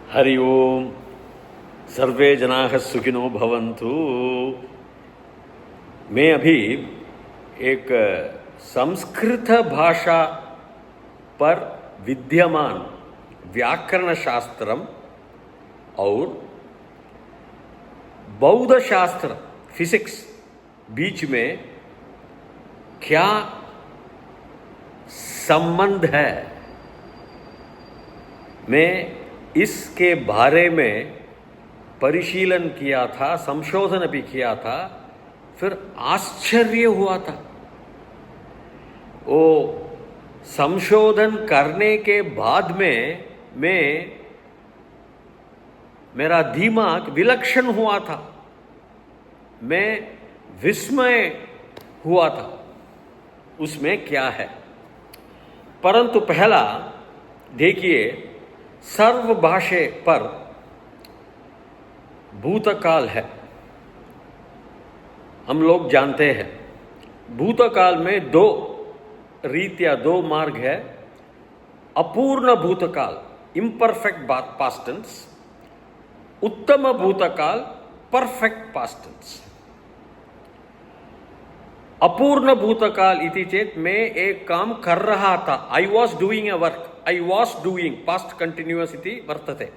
हरि ओम। सर्वे जनाः सुखिनो भवन्तु। मैं अभी एक संस्कृत भाषा पर विद्यमान व्याकरण शास्त्रम और बौद्ध शास्त्र फिजिक्स बीच में क्या संबंध है, मैं इसके बारे में परिशीलन किया था, संशोधन भी किया था। फिर आश्चर्य हुआ था। वो संशोधन करने के बाद में मेरा दिमाग विलक्षण हुआ था, मैं विस्मय हुआ था उसमें क्या है। परंतु पहला देखिए, सर्व भाषा पर भूतकाल है, हम लोग जानते हैं। भूतकाल में दो रीतियां, दो मार्ग है। अपूर्ण भूतकाल इम्परफेक्ट पास्ट टेंस, उत्तम भूतकाल परफेक्ट पास्ट टेंस। अपूर्ण भूतकाल इति चेत मैं एक काम कर रहा था, I was doing a work, I was doing past continuous इति वर्तते।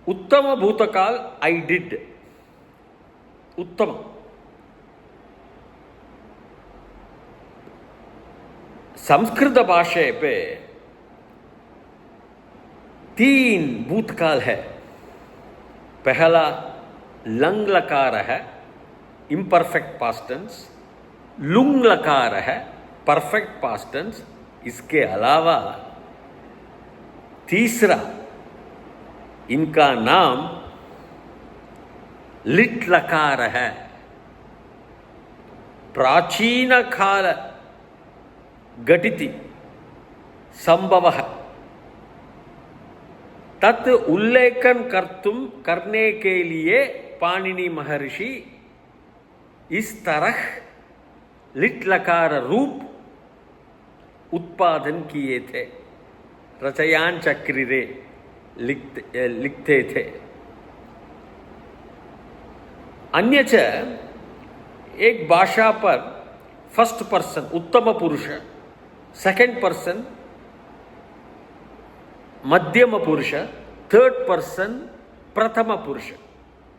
उत्तम भूतकाल आई डिड, उत्तम। संस्कृत भाषा पे तीन भूतकाल है। पहला लंग लकार है, इम्परफेक्ट पास्ट टेंस। लुंग लकार है, परफेक्ट पास्ट टेंस। इसके अलावा तीसरा इनका नाम लिट लकार है। प्राचीन काल घटिति संभवः तत् उल्लेखन करने के लिए पाणिनि महर्षि इस तरह लिट लकार रूप उत्पादन किए थे, रचयान चक्रिरे लिखते थे। अन्यच एक भाषा पर फर्स्ट पर्सन उत्तम पुरुष, सेकंड पर्सन मध्यम पुरुष, थर्ड पर्सन प्रथम पुरुष।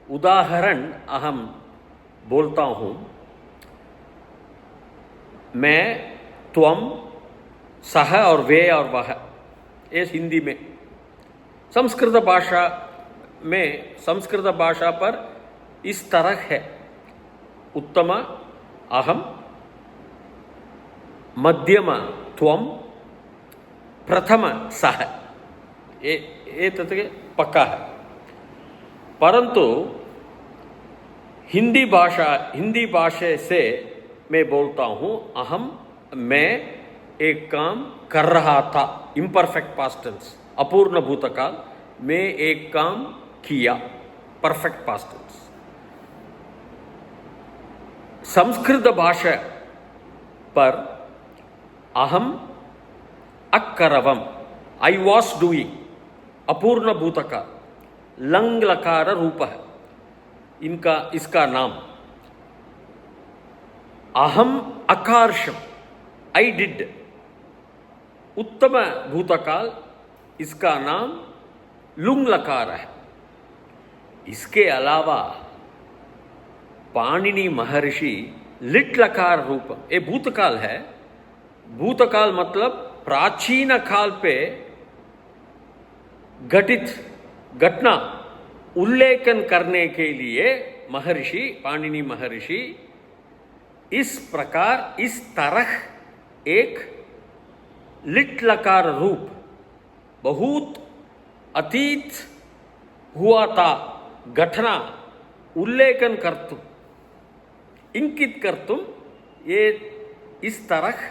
उदाहरण अहम बोलता हूं, मैं, त्वम, सह और वे और वह, ये हिंदी में। संस्कृत भाषा पर इस तरह है। उत्तम अहम, मध्यम त्वम, प्रथम सह, ये तत्व पक्का है। परंतु हिंदी भाषा से मैं बोलता हूं, अहम, मैं एक काम कर रहा था, इम्परफेक्ट पास्ट टेंस। अपूर्ण भूतकाल, मैं एक काम किया, परफेक्ट पास्ट टेंस। संस्कृत भाषा पर अहम अकरवम, आई वॉज डूइंग, अपूर्ण भूतकाल, लंग लकार रूप है इसका नाम। अहम अकार्षम, आई डिड, उत्तम भूतकाल, इसका नाम लुंग लकार है। इसके अलावा पाणिनि महर्षि लिट लकार रूप, ये भूतकाल है। भूतकाल मतलब प्राचीन काल पे घटित घटना उल्लेखन करने के लिए महर्षि पाणिनि महर्षि इस प्रकार, इस तरह एक लिट लकार रूप, बहुत अतीत हुआ था घटना उल्लेखन करतुम, इंकित करतुम, ये इस तरह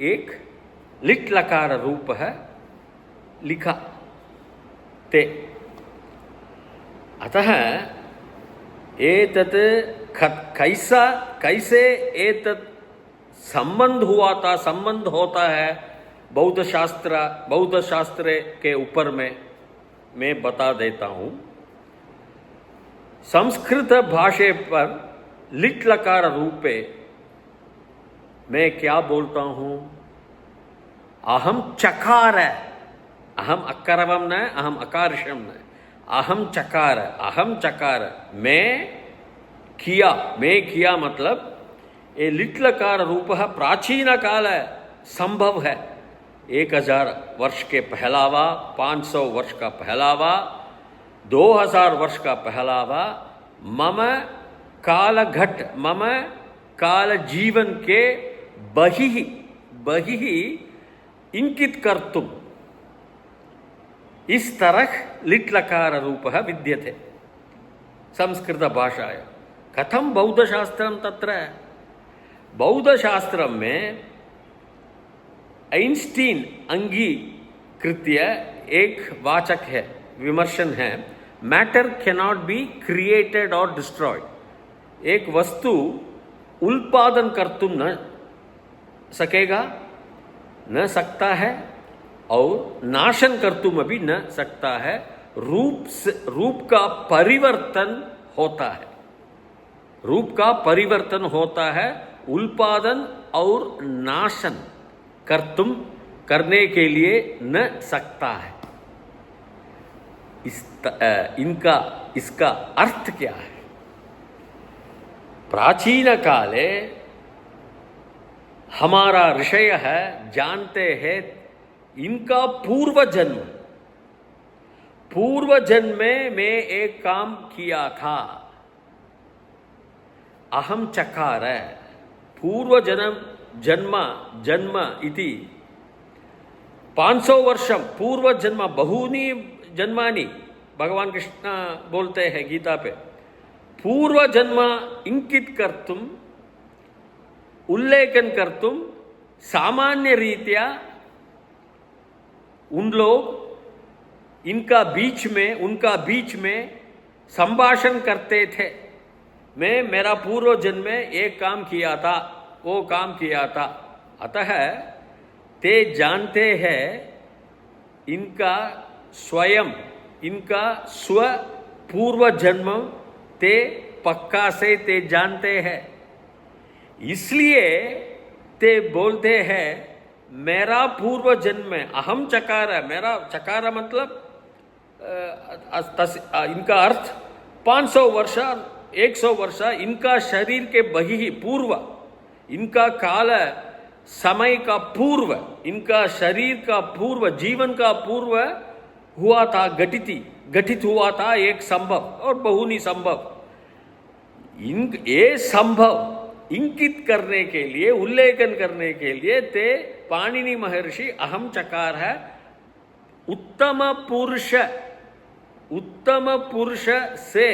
एक लिट लकार रूप है लिखा ते। अतः एतत् कैसे एतत् संबंध हुआ था, संबंध होता है बौद्ध शास्त्र के ऊपर में, मैं बता देता हूँ। संस्कृत भाषा पर लिट लकार रूपे मैं क्या बोलता हूँ? अहम चकार, अहम अकरवम न, अहम अकारशम न, अहम चकार, मैं किया मतलब ये लिट लकार रूप प्राचीन काल संभव है। 1000 वर्ष के पहलावा, 500 वर्ष का पहलावा, 2000 वर्ष का पहलावा, मम काल घट, मम काल जीवन के बहिः इंकित कर्तुम इस तरह लिट लकार रूपः विद्यते संस्कृत भाषायां। कथं बौद्धशास्त्रं तत्र? बौद्धशास्त्रं में आइंस्टीन अंगीकृत्य एक वाचक है, विमर्शन है, मैटर कैनॉट बी क्रिएटेड और डिस्ट्रॉयड। एक वस्तु उत्पादन कर्तुम न सकेगा, न सकता है, और नाशन कर्तुम भी न सकता है। रूप का परिवर्तन होता है, रूप का परिवर्तन होता है, उत्पादन और नाशन कर्तुम करने के लिए न सकता है। इसका अर्थ क्या है? प्राचीन काले हमारा ऋषय है, जानते हैं इनका पूर्व जन्म में मैं एक काम किया था, अहम चकार। पूर्व जन्म इति 500 वर्षम पूर्व जन्म, बहूनि जन्मानि भगवान कृष्ण बोलते हैं गीता पे। पूर्व जन्म इंकित कर्तुम, उल्लेखन कर्तुम सामान्य रीत्या उनका बीच में संभाषण करते थे। मेरा पूर्व जन्म में एक काम किया था, वो काम किया था। अतः ते जानते हैं इनका स्व पूर्व जन्म ते पक्का से ते जानते हैं, इसलिए ते बोलते हैं मेरा पूर्व जन्म में अहम चकार। मेरा चकार मतलब इनका अर्थ 500 वर्ष, 100 वर्ष इनका शरीर के बहिः पूर्व, इनका काल समय का पूर्व, इनका शरीर का पूर्व, जीवन का पूर्व हुआ था, घटित हुआ था एक संभव और बहुनी संभव। ये संभव इंकित करने के लिए, उल्लेखन करने के लिए ते पाणिनि महर्षि अहम चकार है। उत्तम पुरुष से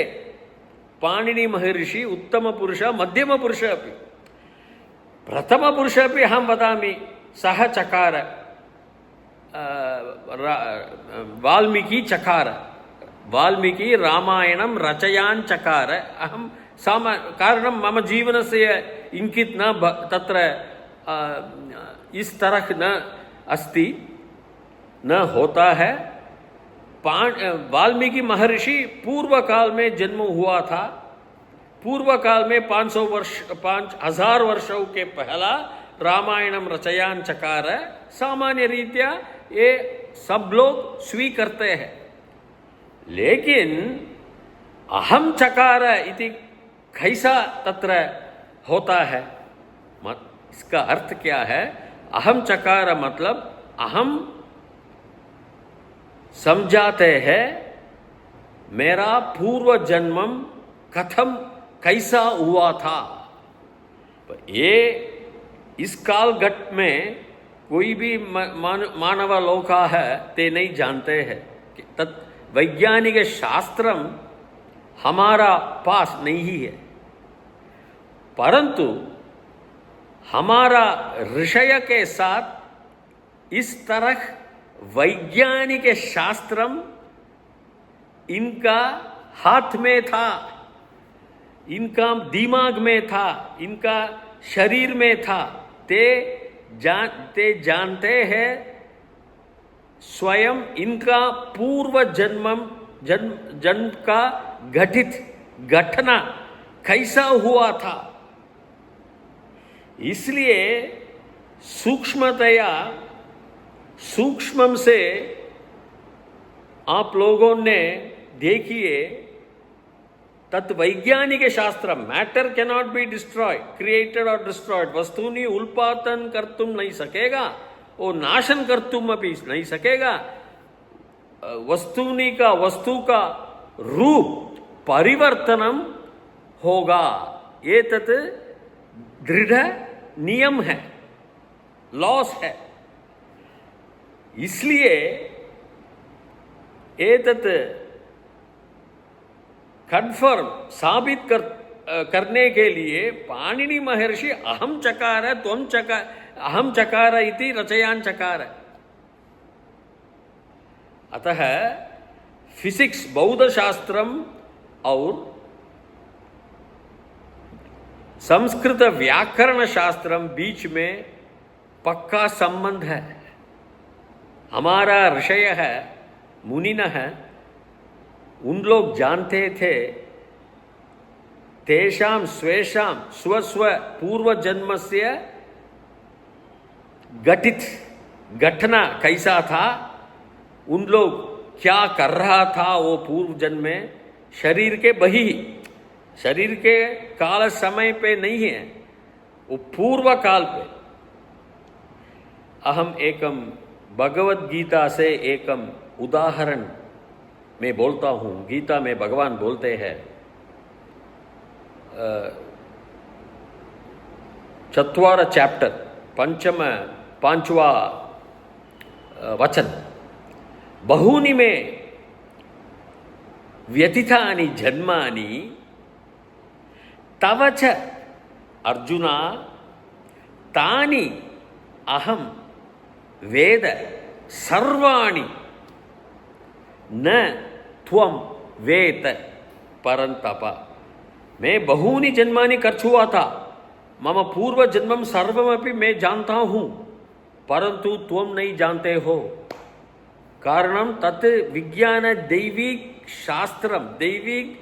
पाणिनि महर्षि उत्तम पुरुष, मध्यम पुरुष अपि, प्रथम पुरुष अपि अहं वदामि, सः चकार। वाल्मीकि चकार, वाल्मीकि रामायणं रचयान् चकार। अहं कारणं मम जीवनस्य इंकित न तत्र इस तरह न अस्ति, न होता है। वाल्मीकि महर्षि पूर्व काल में जन्म हुआ था। पूर्व काल में 5000 वर्षों के पहला रामायणम रचयान चकार। सामान्य रीत्या ये सब लोग स्वीकारते हैं, लेकिन अहम चकार इति कैसा तत्र होता है? इसका अर्थ क्या है? अहम चकार मतलब अहम समझाते हैं मेरा पूर्व जन्मम कैसा हुआ था। ये इस कालघट में कोई भी मानव लोका है ते नहीं जानते हैं कि तत् वैज्ञानिक शास्त्रम हमारा पास नहीं है, परंतु हमारा ऋषय के साथ इस तरह वैज्ञानिक शास्त्रम इनका हाथ में था, इनका दिमाग में था, इनका शरीर में था। ते जानते हैं स्वयं इनका पूर्व जन्म का घटना कैसा हुआ था, इसलिए सूक्ष्म से आप लोगों ने देखिए, तत्वैज्ञानिक शास्त्र, matter cannot be destroyed, created और डिस्ट्रॉयड, वस्तूनि उल्पातन कर्तुम नहीं सकेगा, वो नाशन कर्तुम अभी नहीं सकेगा, वस्तु का रूप परिवर्तनम होगा, ये तत् दृढ़ नियम है, लॉस है। इसलिए एतत् कन्फर्म साबित करने के लिए पाणिनि महर्षि अहम चकार इति रचयान चकार। अतः फिजिक्स, बौद्ध शास्त्रम और संस्कृत व्याकरण शास्त्रम बीच में पक्का संबंध है। हमारा ऋषय है, मुनिन है, उन लोग जानते थे तेषां स्वेषां स्वस्व पूर्व जन्म से घटना कैसा था, उन लोग क्या कर रहा था वो पूर्व जन्म में, शरीर के बही, शरीर के काल समय पे नहीं है, वो पूर्व काल पे। अहम एकम भगवद गीता से एकम उदाहरण मैं बोलता हूँ। गीता में भगवान बोलते हैं, चत्वार चैप्टर, पांचवा वचन, बहूनि में व्यतीतानि जन्मानि तव च अर्जुना तानि अहम वेद सर्वाणि न त्वम वेद परंतप। मैं बहूनि जन्मानि कर चुका था, मम पूर्व जन्मम सर्वमपि मैं जानता हूँ, परंतु तुम नहीं जानते हो। कारणम तत् विज्ञान दैविक शास्त्रम, दैविक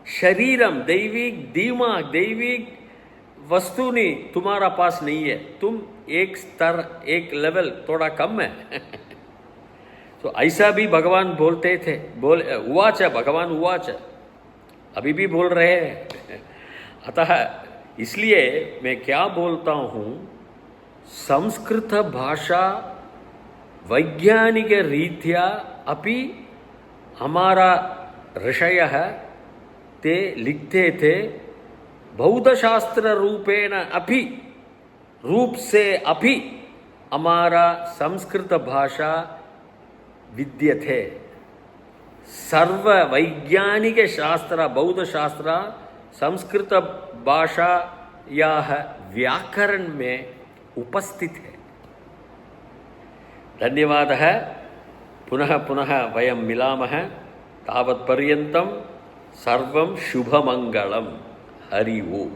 शरीरम, दैविक दिमाग, दैविक वस्तुनि तुम्हारा पास नहीं है, तुम एक स्तर, एक लेवल थोड़ा कम है। तो ऐसा भी भगवान बोलते थे, उवाच, भगवान उवाच, अभी भी बोल रहे हैं। अतः इसलिए मैं क्या बोलता हूँ, संस्कृत भाषा वैज्ञानिक रीत्या अपि हमारा ऋषय है, ते लिखते थे, बौद्ध शास्त्र रूपेण अपि, रूप से अपि हमारा संस्कृत भाषा विद्यते। सर्व वैज्ञानिक शास्त्र, बौद्ध शास्त्र संस्कृत भाषा या व्याकरण में उपस्थित है। धन्यवादः। पुनः पुनः वयं मिलामः। तावत्पर्यन्तं सर्वं शुभमंगलम्। हरि ओम।